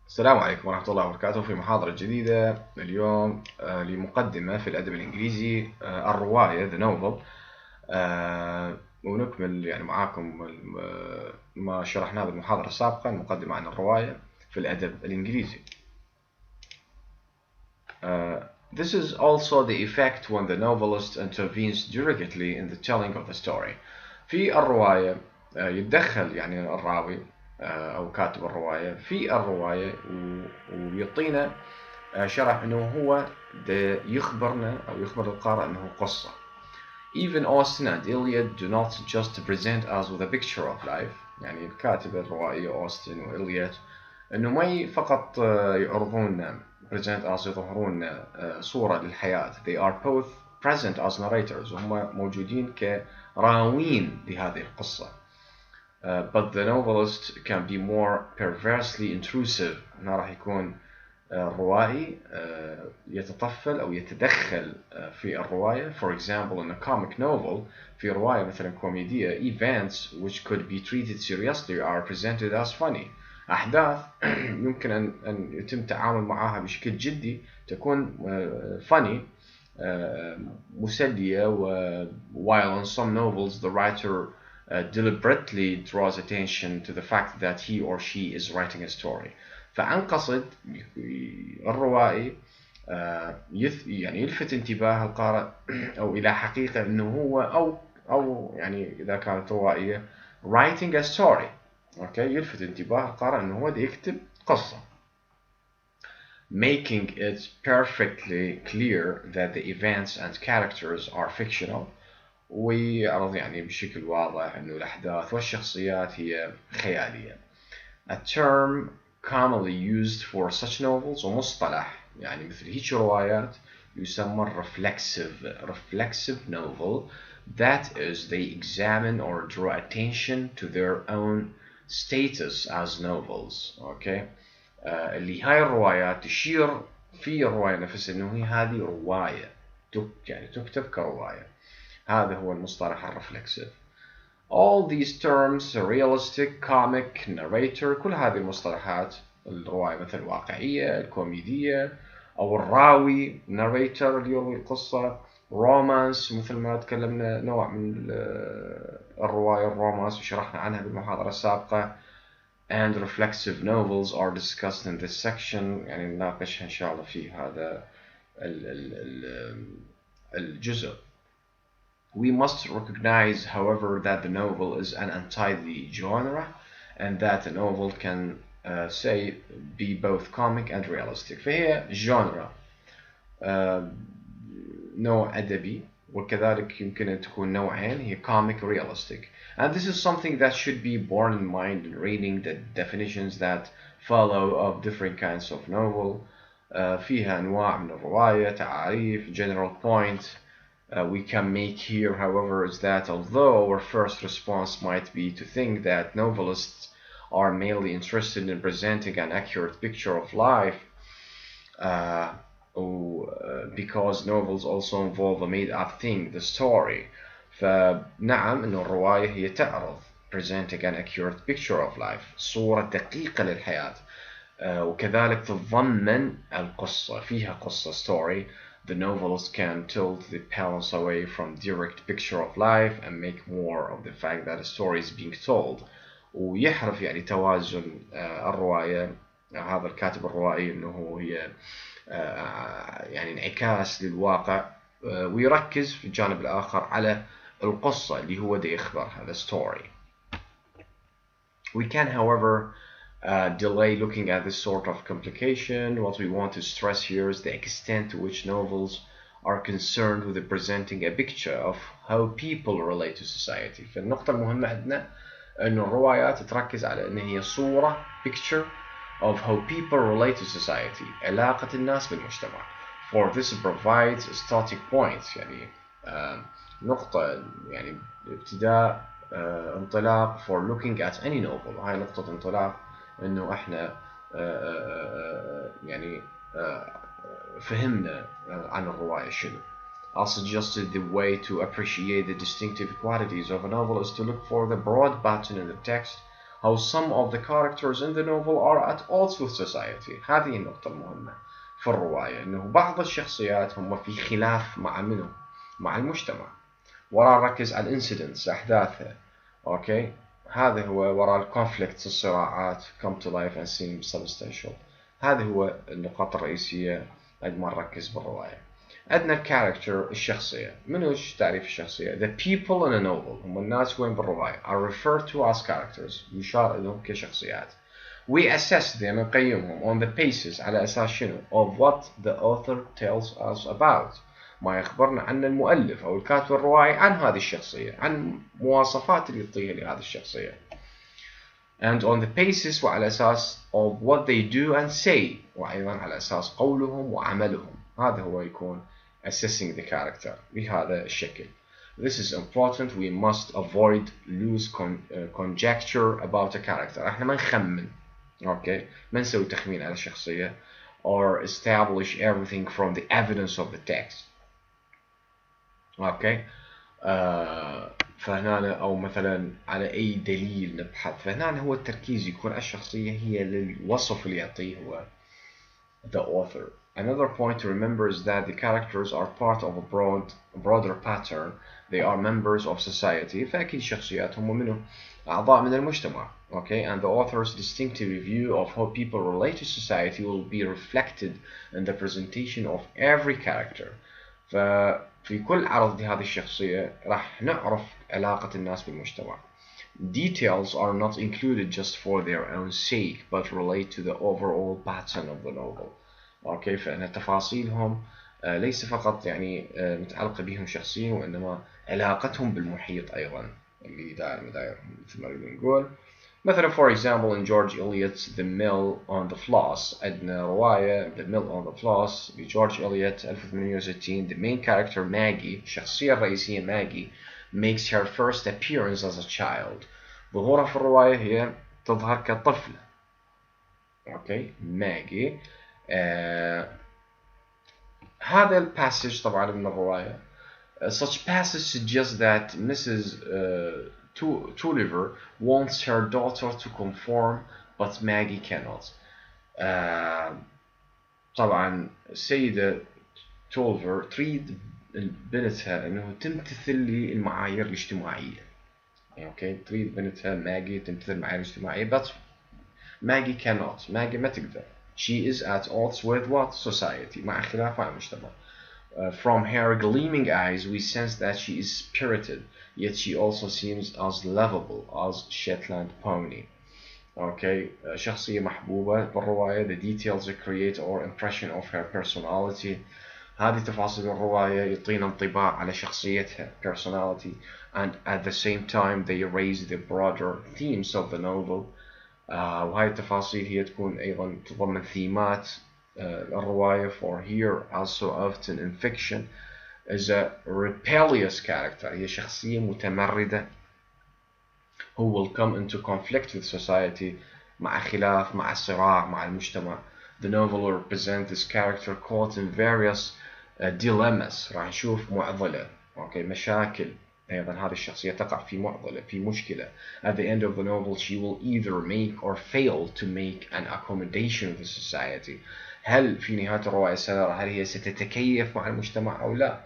السلام عليكم ورحمة الله وبركاته. في محاضرة جديدة اليوم لمقدمة في الأدب الإنجليزي، الرواية The Novel. ونكمل يعني معاكم ما شرحناه بالمحاضرة السابقة، المقدمة عن الرواية في الأدب الإنجليزي. This is also the effect when the novelist intervenes directly in the telling of the story. في الرواية يتدخل يعني الراوي أو كاتب الرواية في الرواية ويعطينا شرح أنه هو يخبرنا أو يخبر القارئ أنه قصة. Even Austen and Eliot do not just present us with a picture of life. يعني الكاتب الروائي أوستن وإليوت أنه ما فقط يعرضون present us يظهرون صورة للحياة. They are both present as narrators. هم موجودين كراوين لهذه القصة. But the novelist can be more perversely intrusive. هنا راح يكون الروائي يتطفل أو يتدخل في الرواية. For example, in a comic novel, في رواية مثلا كوميدية, events which could be treated seriously are presented as funny. أحداث يمكن أن يتم التعامل معها بشكل جدي تكون funny, مسلية. While in some novels the writer deliberately draws attention to the fact that he or she is writing a story. فعن قصد الروائي يعني يلفت انتباه القارئ أو إلى حقيقة أنه هو أو يعني إذا كانت روائية writing a story. يلفت انتباه القارئ أنه هو يكتب قصة. Making it perfectly clear that the events and characters are fictional. ويعرض يعني بشكل واضح أنه الأحداث والشخصيات هي خيالية. A term commonly used for such novels, ومصطلح يعني مثل هيك روايات يسمى reflexive novel. That is, they examine or draw attention to their own status as novels. اللي هاي الروايات تشير في الرواية نفسها إنه هي هذه رواية يعني تكتب كرواية. هذا هو المصطلح الرفلكسيف. All these terms, realistic, comic, narrator, كل هذه المصطلحات الرواية مثل الواقعية، الكوميدية، أو الراوي narrator اللي يروي القصة، romance مثل ما تكلمنا نوع من الرواية الرومانس وشرحنا عنها بالمحاضرة السابقة. And reflexive novels are discussed in this section. يعني نناقشها إن شاء الله في هذا الجزء. We must recognize, however, that the novel is an untidy genre and that a novel can say be both comic and realistic. فهي genre نوع أدبي وكذلك يمكن أن تكون نوعين, هي comic realistic. And this is something that should be borne in mind in reading the definitions that follow of different kinds of novel. فيها أنواع من الرواية, تعاريف, general point. We can make here, however, is that although our first response might be to think that novelists are mainly interested in presenting an accurate picture of life, because novels also involve a made-up thing, the story. فنعم إنه الرواية هي تعرض presenting an accurate picture of life, صورة دقيقة للحياة, وكذلك تتضمن القصة, فيها قصة, story. The novelist can tilt the balance away from direct picture of life and make more of the fact that a story is being told. ويحرف يعني توازن الرواية, هذا الكاتب الروائي إنه هي يعني انعكاس للواقع, ويركز في الجانب الآخر على القصة اللي هو ده يخبرها, the story. We can, however, delay looking at this sort of complication. What we want to stress here is the extent to which novels are concerned with presenting a picture of how people relate to society. فالنقطة المهمة عندنا أن الروايات تركز على أن هي صورة, picture of how people relate to society, علاقة الناس بالمجتمع. For this provides a starting point, يعني نقطة يعني ابتداء, انطلاق for looking at any novel. هاي نقطة انطلاق إنه إحنا يعني فهمنا عن الرواية شنو. I suggested the way to appreciate the distinctive qualities of a novel is to look for the broad pattern in the text how some of the characters in the novel are at odds with society. هذه النقطة المهمة في الرواية، أنه بعض الشخصيات هم في خلاف مع منه؟ مع المجتمع. وراء نركز على الانسيدنتس، أحداثها. أوكي، هذا هو وراء الكونفليكتس، الصراعات come to life and seem substantial. هذه هو النقاط الرئيسية قد ما نركز بالرواية. عندنا الكاركتر، الشخصية. منو تعريف الشخصية؟ The people in a novel، هم الناس وين بالرواية are referred to as characters، يشار إليهم كشخصيات. We assess them، نقيمهم on the basis، على أساس شنو؟ of what the author tells us about، ما يخبرنا عن المؤلف أو الكاتب الروائي عن هذه الشخصية، عن مواصفات اللي يعطيها لهذه الشخصية. and on the basis، وعلى أساس of what they do and say، وأيضا على أساس قولهم وعملهم. هذا هو يكون assessing the character بهذا الشكل. This is important. We must avoid loose conjecture about a character. احنا ما نخمن، اوكي، ما نسوي تخمين على الشخصية or establish everything from the evidence of the text. اوكي، فهنا او مثلا على اي دليل نبحث. فهنا هو التركيز يكون على الشخصية هي للوصف اللي يعطيه هو the author. Another point to remember is that the characters are part of a broader pattern. They are members of society. فأكيد شخصيات هم منهم أعضاء من المجتمع. Okay, and the author's distinctive view of how people relate to society will be reflected in the presentation of every character. ففي كل عرض لهذه الشخصية راح نعرف علاقة الناس بالمجتمع. Details are not included just for their own sake, but relate to the overall pattern of the novel. اوكي، فإن تفاصيلهم ليس فقط يعني متعلقة بهم شخصيا، وإنما علاقتهم بالمحيط أيضا اللي دايرهم، مثل ما نقول. مثلا for example in George Eliot's The Mill on the Floss، عندنا رواية The Mill on the Floss لجورج إليوت 1860. The main character Maggie، الشخصية الرئيسية ماجي makes her first appearance as a child. ظهورها في الرواية هي تظهر كطفلة. اوكي، ماجي. هذا الباسج طبعا من الرواية. Such passage suggests that Mrs. Tulliver wants her daughter to conform, but Maggie cannot. طبعا السيدة تولفر تريد بنتها انه تمتثل للمعايير الاجتماعية. اوكي، تريد بنتها ماجي تمتثل المعايير الاجتماعية، but Maggie cannot. ماجي ما تقدر. She is at odds with what? Society. مع خلاف مع المجتمع. From her gleaming eyes we sense that she is spirited, yet she also seems as lovable as Shetland pony. Okay, شخصية محبوبة بالرواية. The details create our impression of her personality. هذه تفاصيل الرواية يعطينا انطباع على شخصيتها personality, and at the same time they raise the broader themes of the novel. وهاي التفاصيل هي تكون أيضا تضمن ثيمات الرواية. For here, as so often in fiction, is a rebellious character. هي شخصية متمردة who will come into conflict with society، مع خلاف، مع صراع مع المجتمع. The novel will represent this character caught in various dilemmas. راح نشوف معضلة، أوكي، مشاكل. أيضا هذه الشخصية تقع في معضلة، في مشكلة. At the end of the novel she will either make or fail to make an accommodation with society. هل في نهاية الرواية هل هي ستتكيف مع المجتمع أو لا؟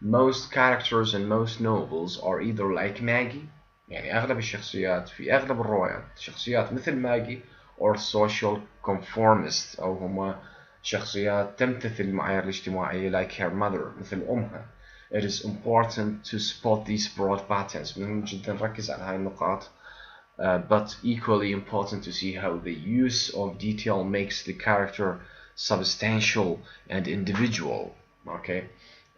Most characters in most novels are either like Maggie، يعني أغلب الشخصيات في أغلب الروايات شخصيات مثل ماجي، or social conformist، أو هما شخصيات تمتثل المعايير الاجتماعية like her mother، مثل أمها. It is important to spot these broad patterns. مهم جدا نركز على هاي النقاط. But equally important to see how the use of detail makes the character substantial and individual. Okay.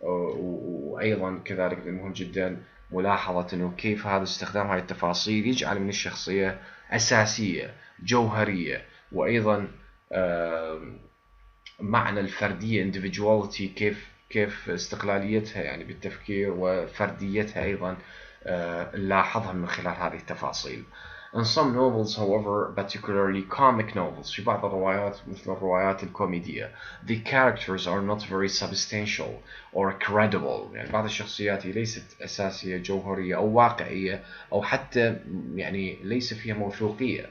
وأيضا كذلك مهم جدا ملاحظة أنه كيف هذا استخدام هاي التفاصيل يجعل من الشخصية أساسية جوهرية، وأيضا معنى الفردية individuality، كيف استقلاليتها يعني بالتفكير، وفرديتها أيضا نلاحظها من خلال هذه التفاصيل. In some novels, however, particularly comic novels, في بعض الروايات مثل الروايات الكوميدية, the characters are not very substantial or credible. يعني بعض الشخصيات ليست أساسية جوهرية أو واقعية أو حتى يعني ليس فيها موثوقية.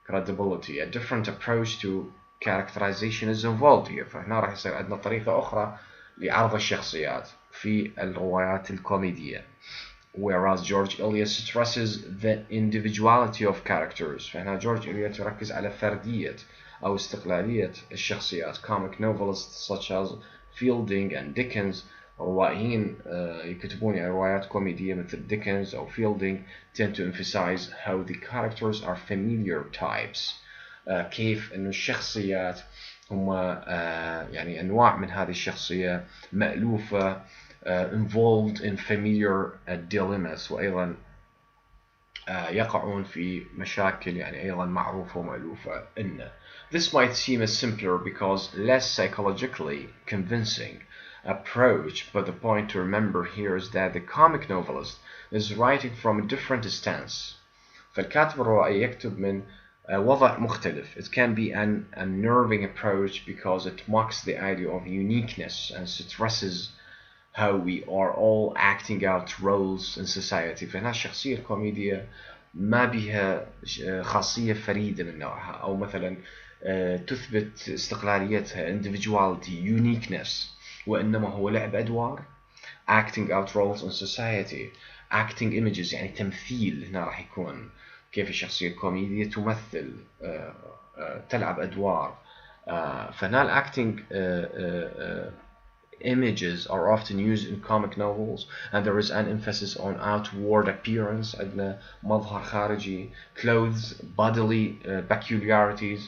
credibility. A different approach to characterization is involved here. فهنا راح يصير عندنا طريقة أخرى لعرض الشخصيات في الروايات الكوميدية. Whereas George Eliot stresses the individuality of characters. فهنا جورج إليوت يركز على فردية أو استقلالية الشخصيات. Comic novelists such as Fielding and Dickens, روائيين يكتبون يعني روايات كوميدية مثل ديكنز أو فيلدينج, tend to emphasize how the characters are familiar types. كيف إنه الشخصيات هم يعني أنواع من هذه الشخصية مألوفة, involved in familiar dilemmas, وأيضا يقعون في مشاكل يعني أيضا معروفة ومألوفة إن. This might seem a simpler because less psychologically convincing approach, but the point to remember here is that the comic novelist is writing from a different stance. فالكاتب الروائي يكتب من وضع مختلف. It can be an unnerving approach because it mocks the idea of uniqueness and stresses how we are all acting out roles in society. فهنا الشخصية الكوميدية ما بها خاصية فريدة من نوعها, أو مثلا تثبت استقلاليتها, individuality, uniqueness, وإنما هو لعب أدوار, acting out roles in society, acting images يعني تمثيل. هنا راح يكون كيف الشخصية الكوميدية تمثل, تلعب أدوار. فهنا acting images are often used in comic novels, and there is an emphasis on outward appearance, عندنا مظهر خارجي, clothes, bodily peculiarities,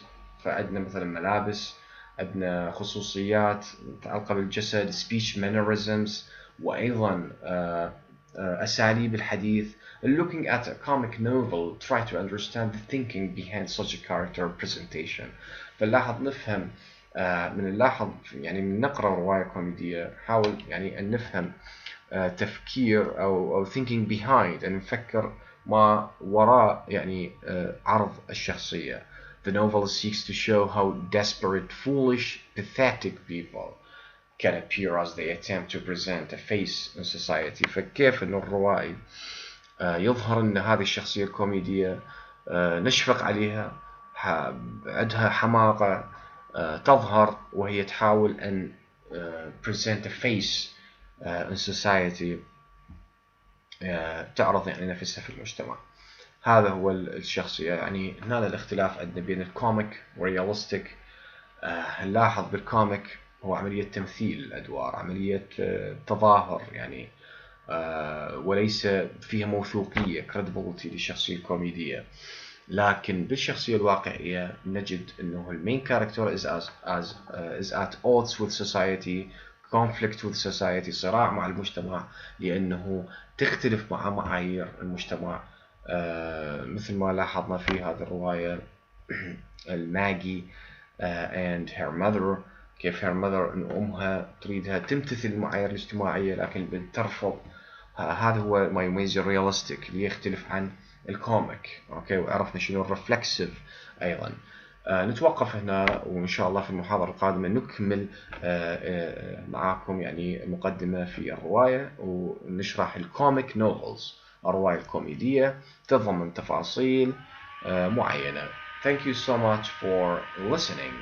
فعندنا مثلا ملابس, عندنا خصوصيات متعلقة بالجسد, speech mannerisms, وأيضا أساليب الحديث. Looking at a comic novel, try to understand the thinking behind such a character presentation. فنلاحظ نفهم من نلاحظ يعني من نقرأ رواية كوميدية نحاول يعني أن نفهم تفكير أو thinking behind, أن نفكر ما وراء يعني عرض الشخصية. The novel seeks to show how desperate, foolish, pathetic people can appear as they attempt to present a face in society. فكيف أن الروائي يظهر أن هذه الشخصية الكوميدية نشفق عليها, عندها حماقة تظهر وهي تحاول أن present a face in society, تعرض يعني نفسها في المجتمع. هذا هو الشخصية. يعني هذا الاختلاف عندنا بين الكوميك والرياليستيك. نلاحظ بالكوميك هو عملية تمثيل الأدوار, عملية تظاهر يعني, وليس فيها موثوقية credibility للشخصية الكوميدية. لكن بالشخصية الواقعية نجد أنه المين character is at odds with society, conflict with society, صراع مع المجتمع, لأنه تختلف مع معايير المجتمع, مثل ما لاحظنا في هذه الرواية الماجي and her mother, كيف her mother أن أمها تريدها تمتثل المعايير الاجتماعية لكن البنت ترفض. هذا هو ما يميز الرياليستيك اللي يختلف عن الكوميك. اوكي, وعرفنا شنو الرفلكسيف ايضا. نتوقف هنا, وان شاء الله في المحاضرة القادمة نكمل معاكم يعني مقدمة في الرواية, ونشرح الكوميك نوفلز, الرواية الكوميدية تتضمن تفاصيل معينة. Thank you so much for listening.